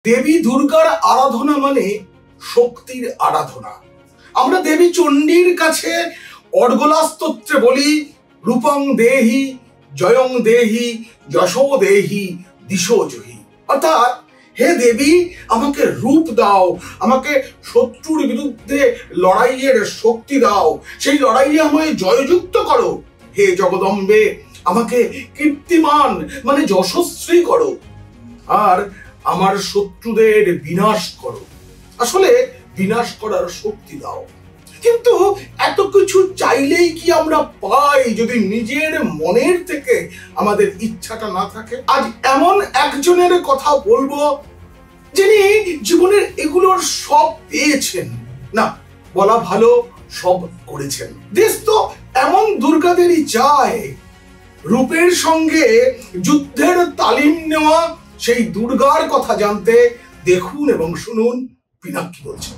দেবী দুর্গার আরাধনা মানে শক্তির আরাধনা। আমরা দেবী চণ্ডীর কাছে অর্গলা স্তোত্রে বলি, রূপং দেহি জয়ং দেহি যশো দেহি দিশো জহি। অর্থাৎ হে দেবী, আমাকে রূপ দাও, আমাকে শত্রুর বিরুদ্ধে লড়াইয়ের শক্তি দাও, সেই লড়াইয়ে আমায় জয়যুক্ত করো। হে জগদম্বে, আমাকে কীর্তিমান মানে যশস্বী করো, আর আমার শত্রুদের বিনাশ করো। আসলে বিনাশ করার শক্তি দাও। কিন্তু এত কিছু চাইলেই কি আমরা পাই যদি নিজের মনের থেকে আমাদের ইচ্ছাটা না থাকে? আজ এমন একজনের কথা বলবো যিনি জীবনের এগুলোর সব পেয়েছেন, না বলা ভালো সব করেছেন। দেশ তো এমন দুর্গাদেরই চায়। রূপের সঙ্গে যুদ্ধের তালিম নেওয়া সেই দুর্গার কথা জানতে দেখুন এবং শুনুন পিনাক্কি বলছে।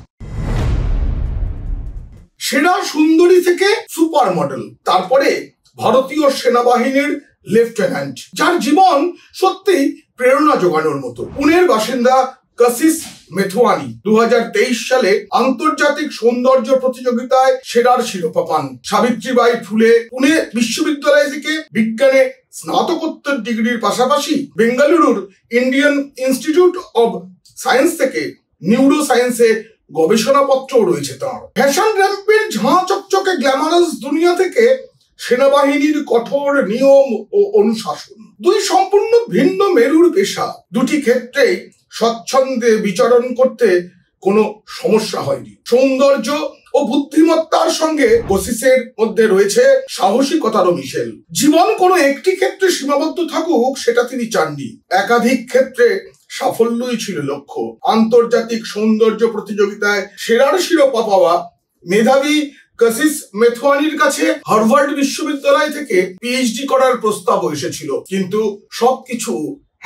সেরা সুন্দরী থেকে সুপার মডেল, তারপরে ভারতীয় সেনাবাহিনীর লেফটেন্যান্ট, যার জীবন সত্যি প্রেরণা জোগানোর মতো। পুনের বাসিন্দা কশিশ মেথওয়ানি 2023 সালে আন্তর্জাতিক সৌন্দর্য প্রতিযোগিতায় সেরার শিরোপা পান। সাবিত্রীবাই ফুলে পুনে বিশ্ববিদ্যালয় থেকে বিজ্ঞানে স্নাতকোত্তর ডিগ্রির পাশাপাশি বেঙ্গালুরুর ইন্ডিয়ান ইনস্টিটিউট অব সায়েন্স থেকে নিউরো সায়েন্সে গবেষণাপত্রও রয়েছে তার। ফ্যাশন র্যাম্পের ঝাঁ চকচকে গ্ল্যামারাস দুনিয়া থেকে সেনাবাহিনীর কঠোর নিয়ম ও অনুশাসন, দুই সম্পূর্ণ ভিন্ন মেরুর পেশা। দুটি ক্ষেত্রেই স্বচ্ছন্দে বিচরণ করতে কোনো সমস্যা হয়নি। সৌন্দর্য ও বুদ্ধিমত্তার সঙ্গে কশিশের মধ্যে রয়েছে সাহসিকতারও মিশেল। জীবন কোনো একটি ক্ষেত্রে সীমাবদ্ধ থাকুক সেটা তিনি চাননি। একাধিক ক্ষেত্রে সাফল্যই ছিল লক্ষ্য। আন্তর্জাতিক সৌন্দর্য প্রতিযোগিতায় সেরার শিরোপা পাওয়া মেধাবী কশিশ মেথওয়ানির কাছে হার্ভার্ড বিশ্ববিদ্যালয় থেকে পিএইচডি করার প্রস্তাবও এসেছিল, কিন্তু সবকিছু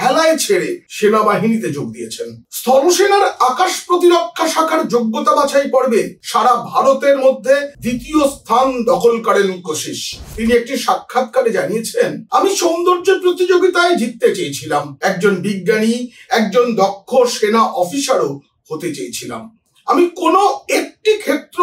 হেলায় ছেড়ে সেনাবাহিনীতে যোগ দিয়েছেন। স্থলসেনার আকাশ প্রতিরক্ষা শাখার যোগ্যতা বাছাই পর্বে সারা ভারতের মধ্যে দ্বিতীয় স্থান দখল করেন কশিশ। তিনি একটি সাক্ষাৎকারে জানিয়েছেন, আমি সৌন্দর্য প্রতিযোগিতায় জিততে চেয়েছিলাম, একজন বিজ্ঞানী, একজন দক্ষ সেনা অফিসারও হতে চেয়েছিলাম। আমি কোনো একটি ক্ষেত্র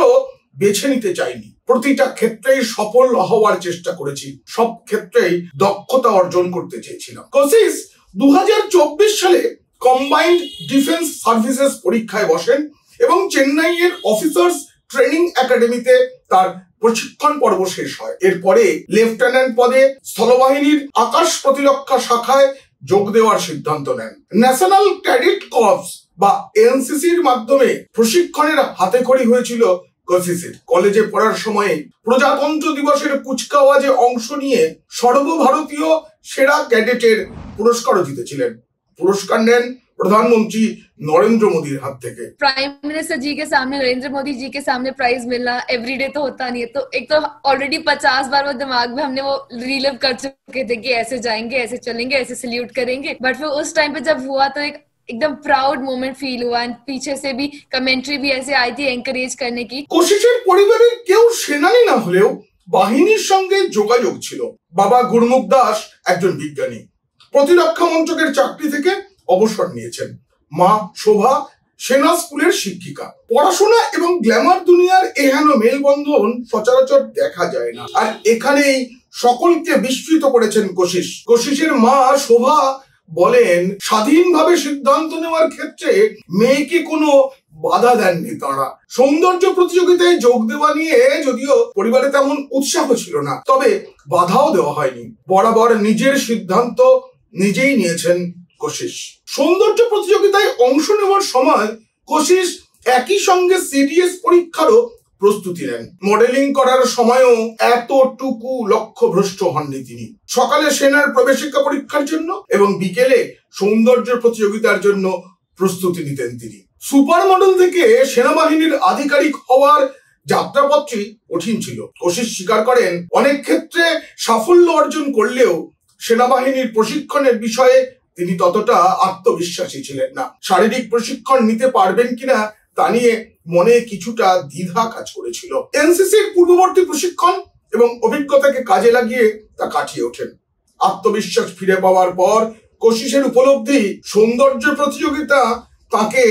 বেছে নিতে চাইনি, প্রতিটা ক্ষেত্রেই সফল হওয়ার চেষ্টা করেছি, সব ক্ষেত্রেই দক্ষতা অর্জন করতে চেয়েছিলাম। কশিশ 2024 সালে কম্বাইন্ড ডিফেন্স সার্ভিসেস পরীক্ষায় বসেন এবং চেন্নাইয়ের অফিসার্স ট্রেনিং একাডেমিতে তার প্রশিক্ষণ পর্ব শেষ হয়। এরপরে লেফটেন্যান্ট পদে স্থলবাহিনীর আকাশ প্রতিরক্ষা শাখায় যোগ দেওয়ার সিদ্ধান্ত নেন। ন্যাশনাল ক্যাডেট কর্পস বা এনসিসির মাধ্যমে প্রশিক্ষণের হাতেখড়ি হয়েছিল কশিশের। কলেজে পড়ার সময়ে প্রজাতন্ত্র দিবসের কুচকাওয়াজে অংশ নিয়ে সর্বভারতীয় সেরা ক্যাডেটের পুরস্কারও জিতেছিলেন। पुरस्कार नेन प्रधानमंत्री नरेंद्र मोदी हाथ থেকে। प्राइम मिनिस्टर जी के सामने, नरेंद्र मोदी जी के सामने प्राइज मिलना एवरीडे तो होता नहीं है, तो एक तो ऑलरेडी 50 बार वो दिमाग में हमने वो रिलिव कर चुके थे कि ऐसे जाएंगे, ऐसे चलेंगे, ऐसे सल्यूट करेंगे, बट फिर उस टाइम पे जब हुआ तो एक एकदम प्राउड मोमेंट फील हुआ। एंड पीछे से भी कमेंट्री भी ऐसे आई थी एनकरेज करने की। কোশিশের পরিবারের কেউ সেনানি না হলেও বাহিনীর সঙ্গে যোগাযোগ ছিল। বাবা গুরমুখ দাস একজন বিজ্ঞানী, প্রতিরক্ষা মন্ত্রকের চাকরি থেকে অবসর নিয়েছেন। মা শোভা সেনা স্কুলের শিক্ষিকা। পড়াশোনা এবং গ্ল্যামার দুনিয়ার এহেন মেলবন্ধন সচরাচর দেখা যায় না, আর এখানেই সকলকে বিস্মিত করেছেন কোশিশ। কোশিশের মা শোভা বলেন, স্বাধীনভাবে সিদ্ধান্ত নেওয়ার ক্ষেত্রে মেয়েকে কোনো বাধা দেননি তাঁরা। সৌন্দর্য প্রতিযোগিতায় যোগ দেওয়া নিয়ে যদিও পরিবারে তেমন উৎসাহ ছিল না, তবে বাধাও দেওয়া হয়নি। বরাবর নিজের সিদ্ধান্ত নিজেই নিয়েছেন কোশিশ। সৌন্দর্য প্রতিযোগিতায় অংশ নেওয়ার সময় কোশিশ একই সঙ্গে সিডিএস পরীক্ষারও প্রস্তুতি নেন। মডেলিং করার সময়ও এতটুকু লক্ষ্যভ্রষ্ট হননি তিনি। সকালে সেনার প্রবেশিকা পরীক্ষার জন্য এবং বিকেলে সৌন্দর্য প্রতিযোগিতার জন্য প্রস্তুতি নিতেন তিনি। সুপার মডেল থেকে সেনাবাহিনীর আধিকারিক হওয়ার যাত্রাপথটি কঠিন ছিল। কোশিশ স্বীকার করেন, অনেক ক্ষেত্রে সাফল্য অর্জন করলেও সেনাবাহিনীর প্রশিক্ষণের বিষয়ে তিনি ততটা আত্মবিশ্বাসী ছিলেন না। শারীরিক প্রশিক্ষণ নিতে পারবেন কিনা তা নিয়ে মনে কিছুটা দ্বিধা কাজ করেছিল। এনসিসির পূর্ববর্তী প্রশিক্ষণ এবং অভিজ্ঞতাকে কাজে লাগিয়ে তা কাটিয়ে ওঠেন। আত্মবিশ্বাস ফিরে পাওয়ার পর কোশিশের উপলব্ধি, সৌন্দর্য প্রতিযোগিতা তাকে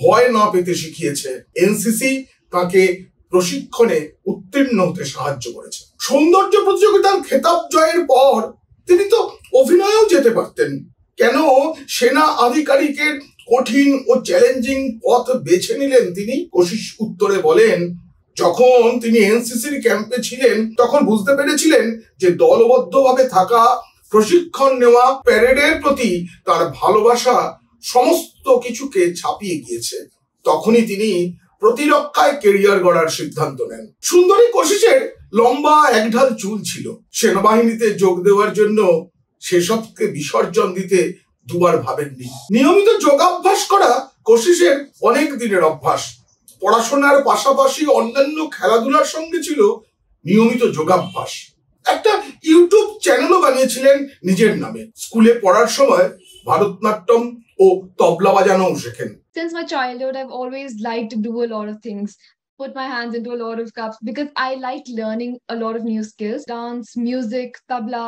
ভয় না পেতে শিখিয়েছে। এনসিসি তাকে প্রশিক্ষণে উত্তীর্ণ হতে সাহায্য করেছে। সৌন্দর্য প্রতিযোগিতার খেতাব জয়ের পর তিনি তো অভিনয়েও যেতে পারতেন, কেন সেনা আধিকারিকের কঠিন ও চ্যালেঞ্জিং পথ বেছে নিলেন তিনি? কশিশ উত্তরে বলেন, যখন তিনি এনসিসির ক্যাম্পে ছিলেন তখন বুঝতে পেরেছিলেন যে দলবদ্ধভাবে থাকা, প্রশিক্ষণ নেওয়া, প্যারেডের প্রতি তার ভালোবাসা সমস্ত কিছুকে ছাপিয়ে গিয়েছে। তখনই তিনি প্রতিরক্ষায় কেরিয়ার গড়ার সিদ্ধান্ত নেন। সুন্দরী কশিশের লম্বা একঢাল চুল ছিল। সেনাবাহিনীতে যোগ দেওয়ার জন্য সেসবকে বিসর্জন দিতে দুবার ভাবেননি। নিয়মিত যোগাভ্যাস করা কশিশের অনেক দিনের অভ্যাস। পড়াশোনার পাশাপাশি অন্যান্য খেলাধুলার সঙ্গে ছিল নিয়মিত যোগাভ্যাস। একটা ইউটিউব চ্যানেলও বানিয়েছিলেন নিজের নামে। স্কুলে পড়ার সময় ভারতনাট্যম ও তবলা বাজানোও শেখেন। Since my childhood, I've always liked to do a lot of things, put my hands into a lot of cups, because I like learning a lot of new skills, dance, music, tabla,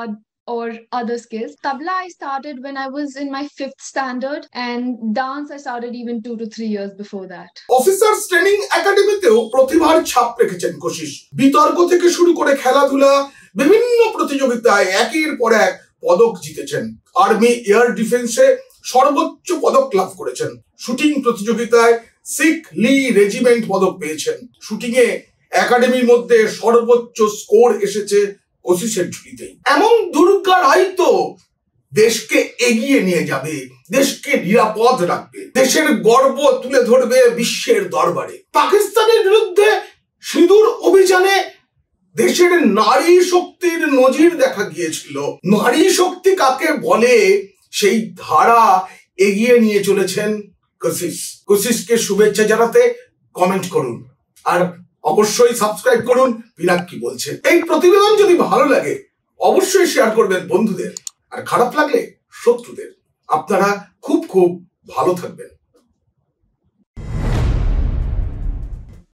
or other skills. Tabla I started when I was in my 5th standard, and dance I started even 2 to 3 years before that. Officers training একাডেমিতেও প্রতিভার ছাপ রেখেছেন কশিশ। বিতর্ক থেকে শুরু করে খেলাধুলা, বিভিন্ন প্রতিযোগিতায় একের পর এক পদক জিতেছেন। আর্মি এয়ার ডিফেন্সে সর্বোচ্চ পদক লাভ করেছেন। শুটিং প্রতিযোগিতায় শিখ লি রেজিমেন্ট পদক পেয়েছেন। শুটিং এ একাডেমির মধ্যে সর্বোচ্চ স্কোর এসেছে কশিশের ঝুলিতেই। এমন দুর্গা রায় তো দেশকে এগিয়ে নিয়ে যাবে, দেশকে নিরাপদ রাখবে, দেশের গর্ব তুলে ধরবে বিশ্বের দরবারে। পাকিস্তানের বিরুদ্ধে সিঁদুর অভিযানে দেশের নারী শক্তির নজির দেখা গিয়েছিল। নারী শক্তি কাকে বলে সেই ধারা এগিয়ে নিয়ে চলেছেন কশিশ। কশিশকে শুভেচ্ছা জানাতে কমেন্ট করুন, আর অবশ্যই সাবস্ক্রাইব করুন পিনাক কি বলছে। এই প্রতিবেদন যদি ভালো লাগে অবশ্যই শেয়ার করবেন বন্ধুদের, আর খারাপ লাগলে শত্রুদের। আপনারা খুব খুব ভালো থাকবেন।